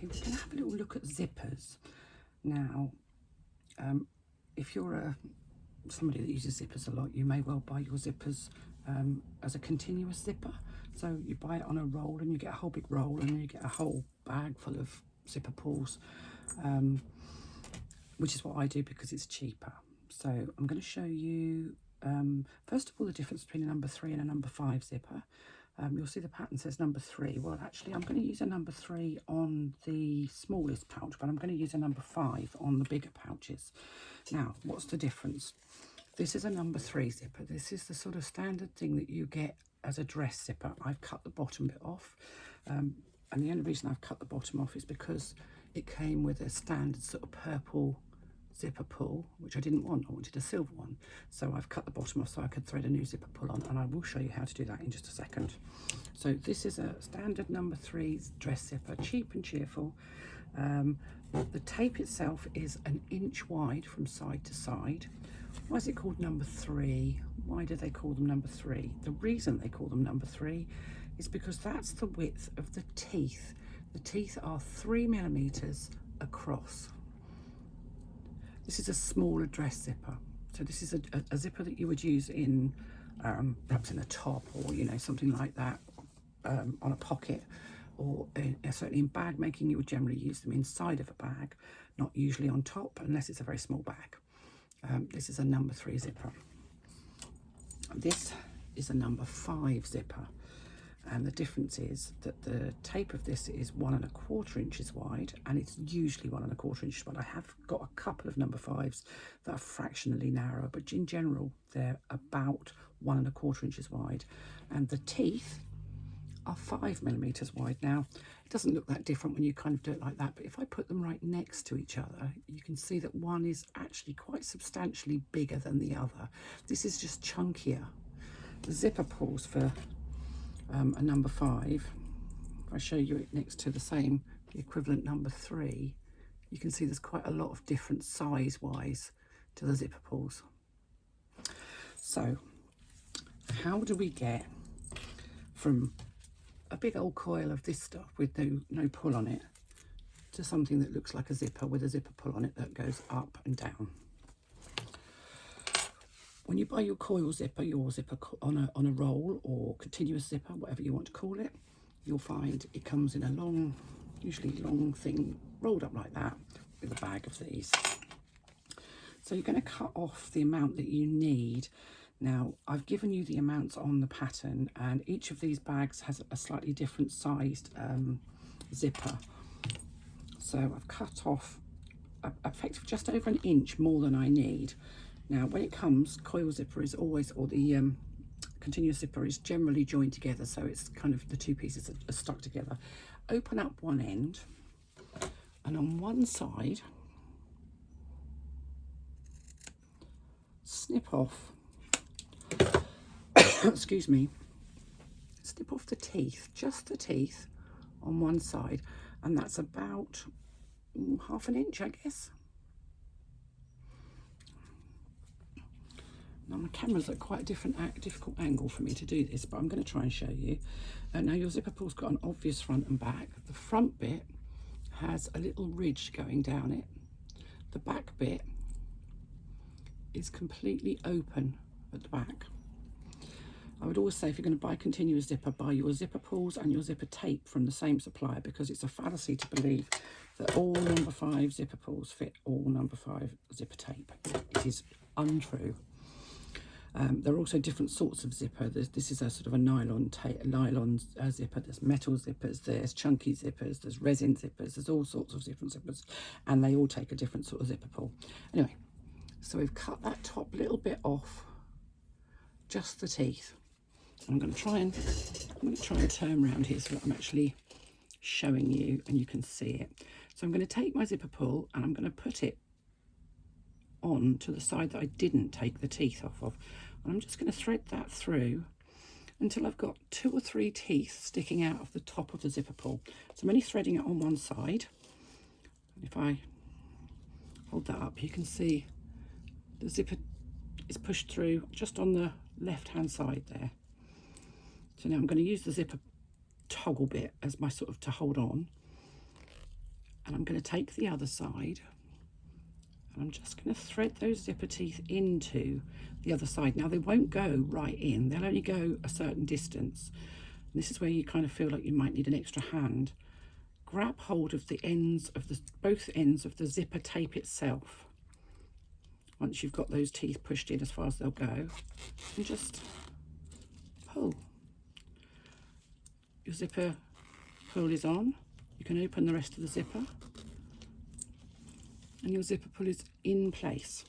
we're going to have a little look at zippers. Now, if you're somebody that uses zippers a lot, you may well buy your zippers as a continuous zipper. So you buy it on a roll and you get a whole big roll, and then you get a whole bag full of zipper pulls, which is what I do because it's cheaper. So I'm going to show you, first of all, the difference between a number 3 and a number 5 zipper. You'll see the pattern says number 3. Well, actually, I'm going to use a number 3 on the smallest pouch, but I'm going to use a number 5 on the bigger pouches. Now, what's the difference? This is a number 3 zipper. This is the sort of standard thing that you get as a dress zipper. I've cut the bottom bit off, and the only reason I've cut the bottom off is because it came with a standard sort of purple zipper pull, which I didn't want. I wanted a silver one, so I've cut the bottom off so I could thread a new zipper pull on, and I will show you how to do that in just a second. So this is a standard number 3 dress zipper, cheap and cheerful. The tape itself is 1 inch wide from side to side. Why is it called number 3? Why do they call them number 3? The reason they call them number 3 is because that's the width of the teeth. The teeth are 3 millimeters across. This is a smaller dress zipper. So this is a zipper that you would use in perhaps in a top, or something like that, on a pocket, or certainly in bag making. You would generally use them inside of a bag, not usually on top unless it's a very small bag. This is a number 3 zipper. This is a number 5 zipper, and the difference is that the tape of this is 1 1/4 inches wide, and it's usually 1 1/4 inches wide. I have got a couple of number 5s that are fractionally narrow, but in general they're about 1 1/4 inches wide, and the teeth are 5 millimeters wide. Now, it doesn't look that different when you kind of do it like that, but if I put them right next to each other, you can see that one is actually quite substantially bigger than the other. This is just chunkier. The zipper pulls for a number 5, if I show you it next to the equivalent number 3, you can see there's quite a lot of different size-wise to the zipper pulls. So, how do we get from a big old coil of this stuff with no pull on it to something that looks like a zipper with a zipper pull on it that goes up and down? When you buy your coil zipper, your zipper on a roll or continuous zipper, whatever you want to call it, you'll find it comes in a long, usually long thing rolled up like that with a bag of these. So you're going to cut off the amount that you need. Now, I've given you the amounts on the pattern, and each of these bags has a slightly different sized zipper. So I've cut off effectively just over 1 inch more than I need. Now, when it comes, coil zipper is always, or the continuous zipper is generally joined together, so it's kind of the two pieces are stuck together. Open up one end, and on one side, snip off, excuse me, snip off the teeth, just the teeth on one side, and that's about 1/2 inch, I guess. Now, my camera's at quite a difficult angle for me to do this, but I'm going to try and show you. Now, your zipper pull's got an obvious front and back. The front bit has a little ridge going down it. The back bit is completely open at the back. I would always say, if you're going to buy a continuous zipper, buy your zipper pulls and your zipper tape from the same supplier, because it's a fallacy to believe that all number 5 zipper pulls fit all number 5 zipper tape. It is untrue. There are also different sorts of zipper. This is a sort of a nylon zipper. There's metal zippers, there's chunky zippers, there's resin zippers, there's all sorts of different zippers, and they all take a different sort of zipper pull. Anyway, so we've cut that top little bit off, just the teeth. I'm going to try and turn around here so that I'm actually showing you and you can see it. So I'm going to take my zipper pull and I'm going to put it on to the side that I didn't take the teeth off of, and I'm just going to thread that through until I've got 2 or 3 teeth sticking out of the top of the zipper pull. So I'm only threading it on one side, and if I hold that up, you can see the zipper is pushed through just on the left hand side there. So now I'm going to use the zipper toggle bit as my sort of to hold on, And I'm going to take the other side and I'm just going to thread those zipper teeth into the other side. Now they won't go right in, they'll only go a certain distance. And this is where you kind of feel like you might need an extra hand. Grab hold of the ends of both ends of the zipper tape itself. Once you've got those teeth pushed in as far as they'll go, and just pull. Your zipper pull is on. You can open the rest of the zipper and your zipper pull is in place.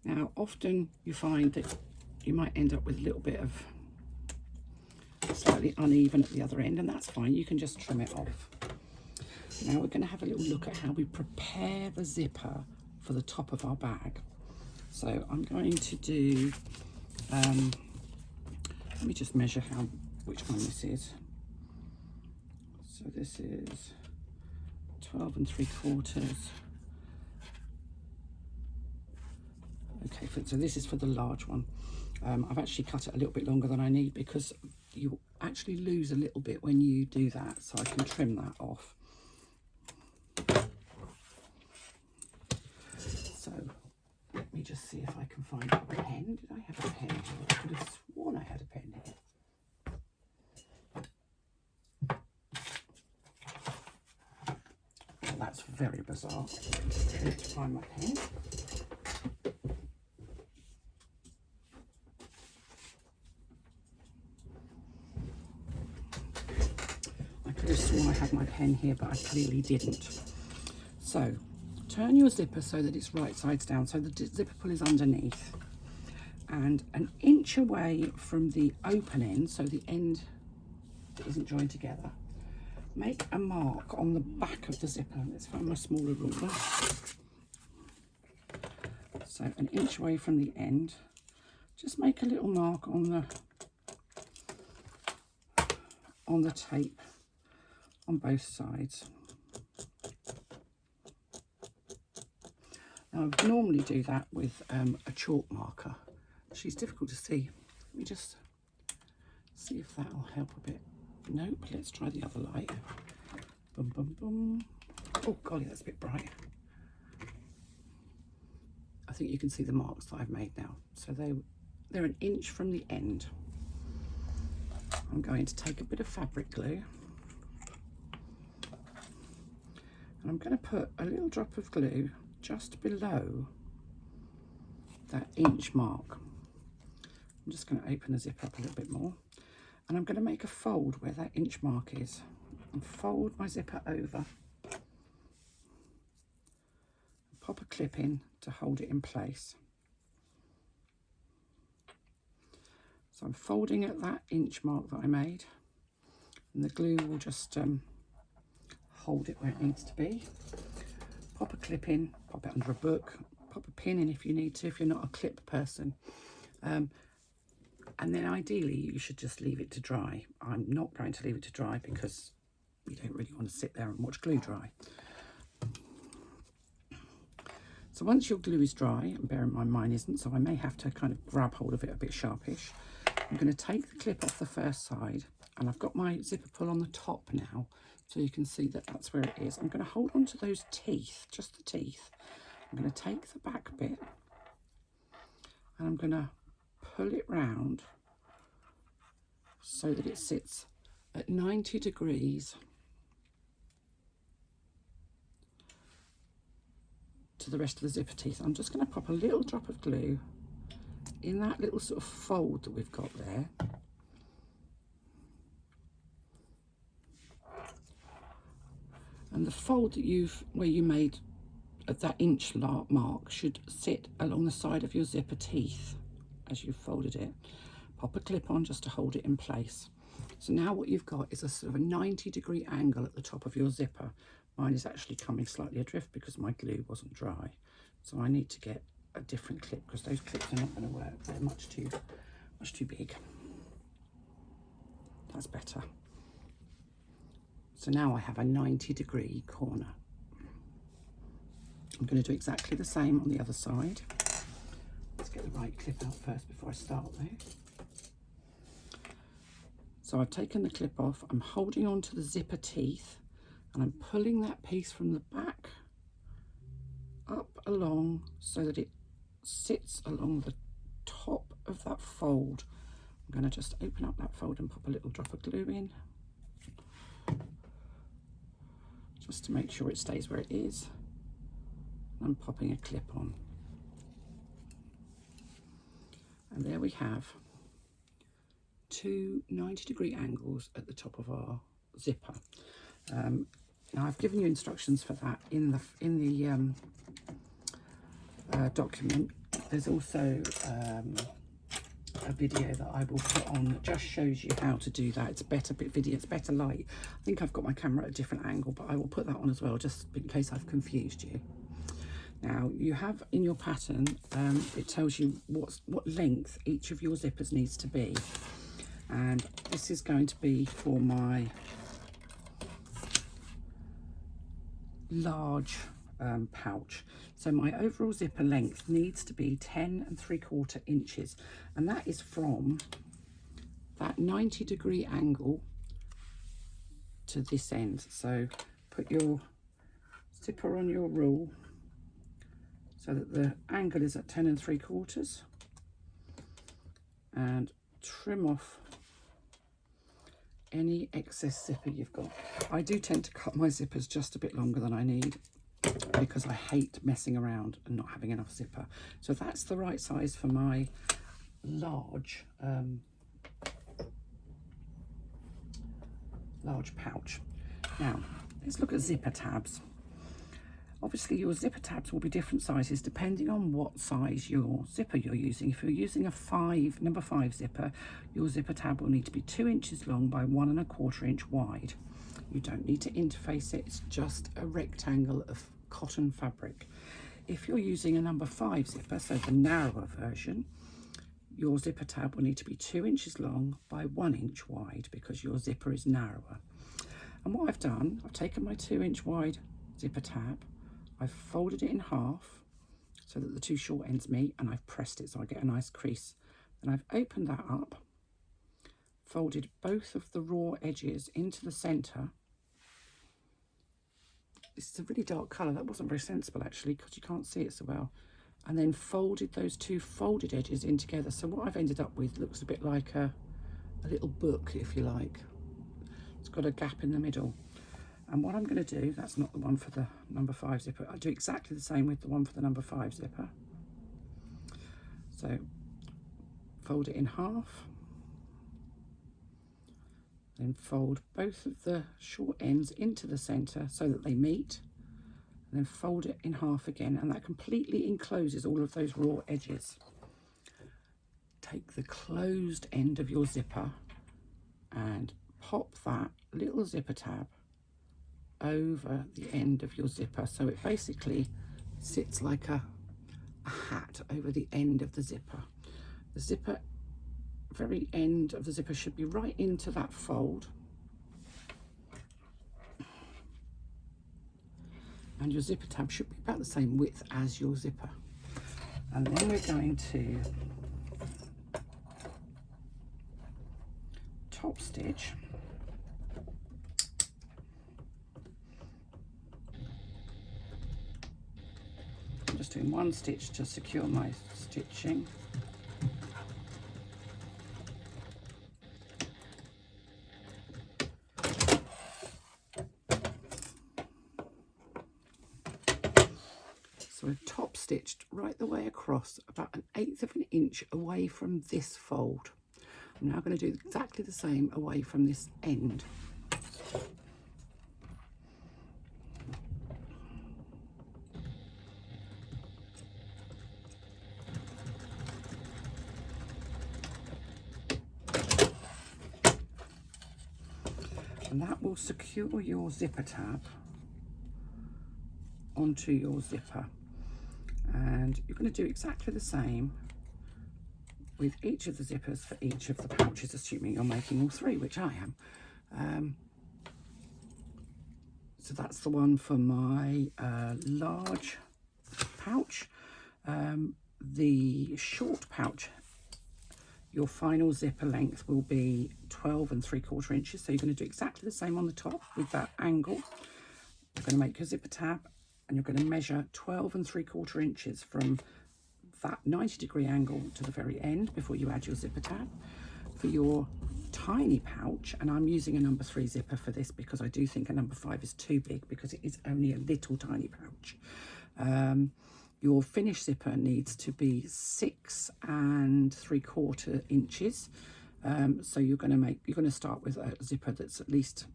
Now often you find that you might end up with a little bit of slightly uneven at the other end, and that's fine, you can just trim it off. Now we're going to have a little look at how we prepare the zipper for the top of our bag. So I'm going to do, let me just measure which one this is. So this is 12 3/4. Okay, so this is for the large one. I've actually cut it a little bit longer than I need because you actually lose a little bit when you do that, so I can trim that off. So let me just see if I can find a pen. Did I have a pen? I could have sworn I had a pen here. Well, that's very bizarre. I need to find my pen. I could have sworn I had my pen here, but I clearly didn't. So turn your zipper so that it's right sides down, so the zipper pull is underneath, and an inch away from the open end, so the end that isn't joined together, make a mark on the back of the zipper. Let's find my smaller ruler. So an inch away from the end, just make a little mark on the tape on both sides. Now, I would normally do that with a chalk marker. She's difficult to see. Let me just see if that'll help a bit. Nope, let's try the other light. Boom, boom, boom. Oh, golly, that's a bit bright. I think you can see the marks that I've made now. So they're an inch from the end. I'm going to take a bit of fabric glue. And I'm going to put a little drop of glue just below that inch mark. I'm just going to open the zip up a little bit more, and I'm going to make a fold where that inch mark is and fold my zipper over, pop a clip in to hold it in place. So I'm folding at that inch mark that I made, and the glue will just hold it where it needs to be. Pop a clip in, pop it under a book, pop a pin in if you need to, if you're not a clip person. And then ideally you should just leave it to dry. I'm not going to leave it to dry because you don't really want to sit there and watch glue dry. So once your glue is dry, and bear in mind mine isn't, so I may have to kind of grab hold of it a bit sharpish, I'm going to take the clip off the first side, and I've got my zipper pull on the top now, so you can see that that's where it is. I'm going to hold on to those teeth, just the teeth. I'm going to take the back bit and I'm going to pull it round so that it sits at 90 degrees to the rest of the zipper teeth. I'm just going to pop a little drop of glue in that little sort of fold that we've got there. And the fold that where you made at that inch mark should sit along the side of your zipper teeth as you've folded it. Pop a clip on just to hold it in place. So now what you've got is a sort of a 90-degree angle at the top of your zipper. Mine is actually coming slightly adrift because my glue wasn't dry. So I need to get a different clip because those clips are not going to work. They're much too big. That's better. So now I have a 90-degree corner. I'm going to do exactly the same on the other side. Let's get the right clip out first before I start though. So I've taken the clip off, I'm holding on to the zipper teeth, and I'm pulling that piece from the back up along so that it sits along the top of that fold. I'm going to just open up that fold and pop a little drop of glue in, just to make sure it stays where it is. I'm popping a clip on. And there we have two 90-degree angles at the top of our zipper. Now I've given you instructions for that in the document. There's also a video that I will put on that just shows you how to do that. It's a better video, it's better light. I think I've got my camera at a different angle, but I will put that on as well, just in case I've confused you. Now you have in your pattern, it tells you what length each of your zippers needs to be, and this is going to be for my large pouch. So my overall zipper length needs to be 10 3/4 inches, and that is from that 90-degree angle to this end. So put your zipper on your rule so that the angle is at 10 3/4, and trim off any excess zipper you've got. I do tend to cut my zippers just a bit longer than I need because I hate messing around and not having enough zipper. So that's the right size for my large pouch. Now let's look at zipper tabs. Obviously your zipper tabs will be different sizes depending on what size your zipper you're using. If you're using a number 5 zipper, your zipper tab will need to be 2 inches long by 1 1/4 inch wide. You don't need to interface it, it's just a rectangle of cotton fabric. If you're using a number 5 zipper, so the narrower version, your zipper tab will need to be 2 inches long by 1 inch wide because your zipper is narrower. And what I've done, I've taken my 2 inch wide zipper tab, I've folded it in half so that the two short ends meet, and I've pressed it so I get a nice crease. Then I've opened that up, folded both of the raw edges into the centre. This is a really dark colour, that wasn't very sensible actually because you can't see it so well. And then folded those two folded edges in together. So what I've ended up with looks a bit like a little book, if you like. It's got a gap in the middle. And what I'm going to do, that's not the one for the number 5 zipper, I do exactly the same with the one for the number 5 zipper. So fold it in half, then fold both of the short ends into the centre so that they meet, and then fold it in half again, and that completely encloses all of those raw edges. Take the closed end of your zipper and pop that little zipper tab over the end of your zipper, so it basically sits like a hat over the end of the zipper. The zipper, very end of the zipper should be right into that fold, and your zipper tab should be about the same width as your zipper. And then we're going to top stitch just doing one stitch to secure my stitching. So we've top stitched right the way across, about 1/8 of an inch away from this fold. I'm now going to do exactly the same away from this end. And that will secure your zipper tab onto your zipper. And you're going to do exactly the same with each of the zippers for each of the pouches, assuming you're making all 3, which I am. So that's the one for my large pouch. The short pouch, your final zipper length will be 12 3/4 inches. So you're going to do exactly the same on the top with that angle. You're going to make your zipper tab, and you're going to measure 12 3/4 inches from that 90-degree angle to the very end before you add your zipper tab. For your tiny pouch, and I'm using a number 3 zipper for this because I do think a number 5 is too big because it is only a little tiny pouch. Your finish zipper needs to be 6 3/4 inches. So you're going to start with a zipper that's at least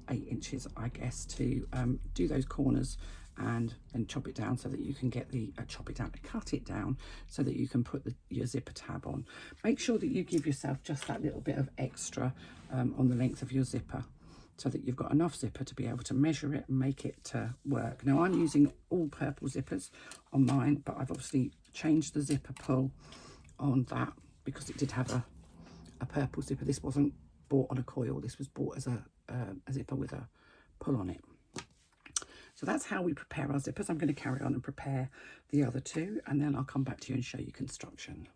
8 inches, I guess, to do those corners, and then chop it down so that you can get the cut it down so that you can put your zipper tab on. Make sure that you give yourself just that little bit of extra on the length of your zipper, so that you've got enough zipper to be able to measure it and make it work. Now, I'm using all purple zippers on mine, but I've obviously changed the zipper pull on that because it did have a purple zipper. This wasn't bought on a coil, this was bought as a zipper with a pull on it. So that's how we prepare our zippers. I'm going to carry on and prepare the other two, and then I'll come back to you and show you construction.